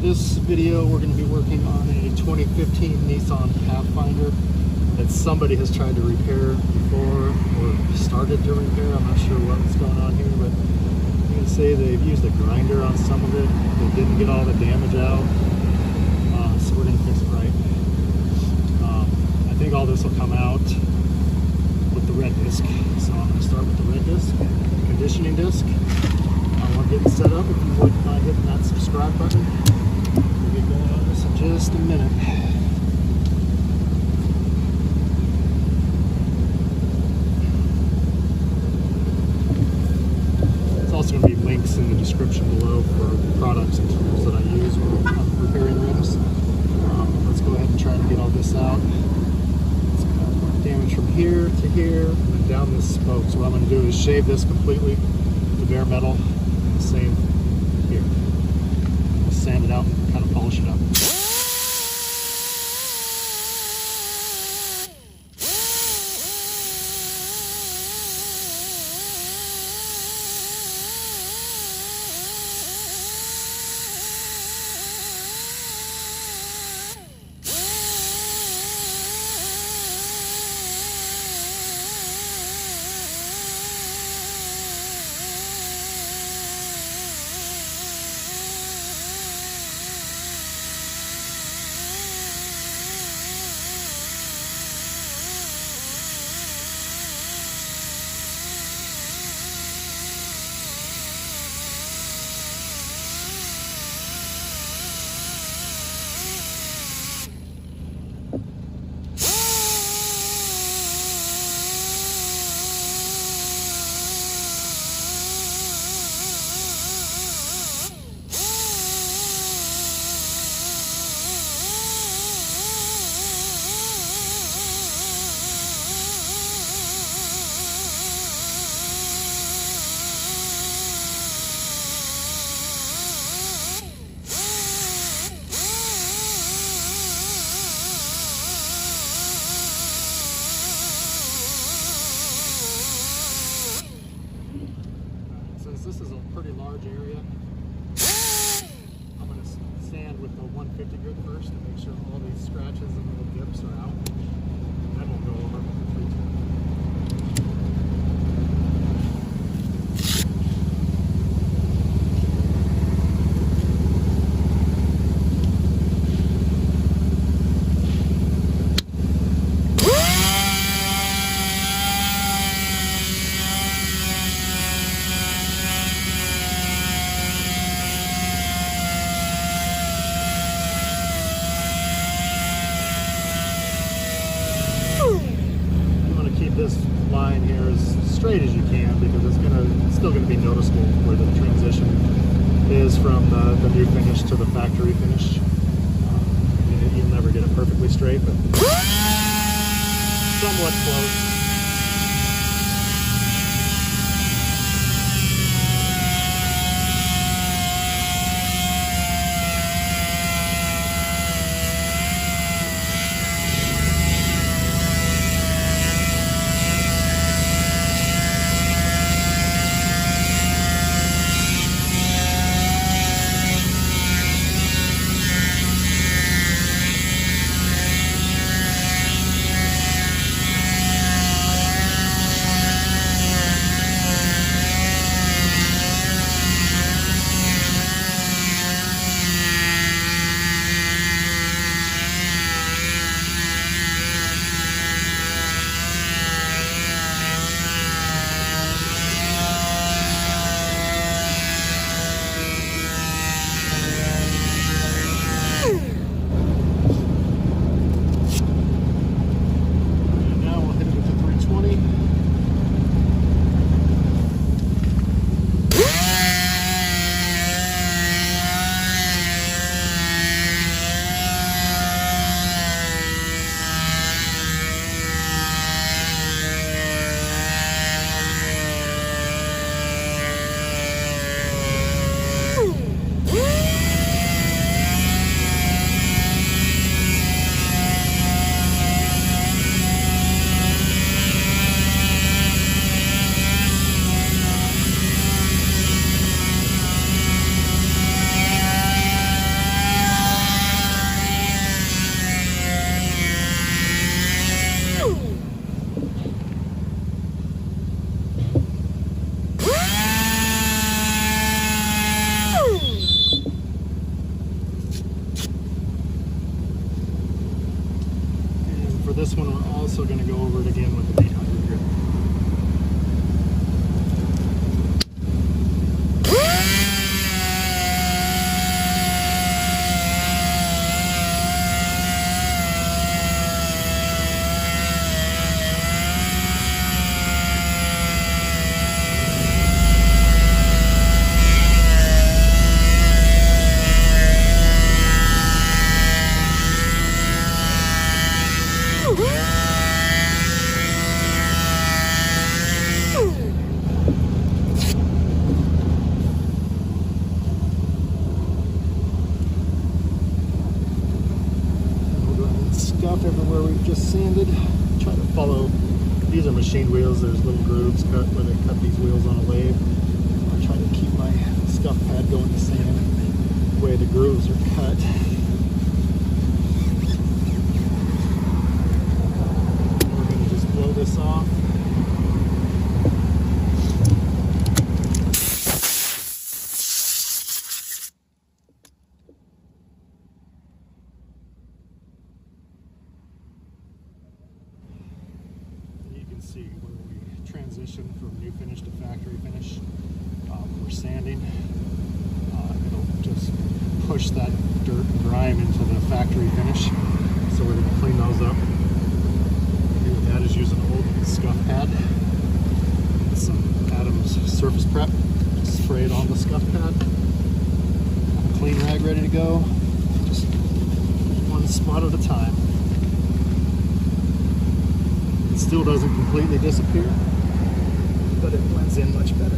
this video, we're going to be working on a 2015 Nissan Pathfinder that somebody has tried to repair before or started to repair. I'm not sure what's going on here, but you can see they've used a grinder on some of it. They didn't get all the damage out, so we're going to fix it right. I think all this will come out with the red disc. So I'm going to start with the red disc, conditioning disc. We're getting set up. If you wouldn't mind hitting that subscribe button, we'll get going on this in just a minute. There's also going to be links in the description below for products and tools that I use when I'm repairing rims. Let's go ahead and try to get all this out. It's got damage from here to here and then down this spoke. So what I'm going to do is shave this completely to bare metal. Same here. We'll sand it out and kind of polish it up. This is a pretty large area. I'm going to sand with the 150 grit first to make sure all these scratches and little dips are out. Then we'll go over with the 310. This line here as straight as you can because it's still gonna be noticeable where the transition is from the new finish to the factory finish. You'll never get it perfectly straight, but somewhat close. this one, we're also going to go over it again with an 800 grit. Everywhere we've just sanded. Try to follow, these are machine wheels, there's little grooves cut where they cut these wheels on a lathe. I try to keep my scuff pad going the same way the grooves are cut. We're going to just blow this off. See where we transition from new finish to factory finish. We're sanding. It'll just push that dirt and grime into the factory finish. So we're going to clean those up. Do that is use an old scuff pad. Some Adam's surface prep. Just spray it on the scuff pad. Got a clean rag ready to go. Just one spot at a time. Still doesn't completely disappear, but it blends in much better.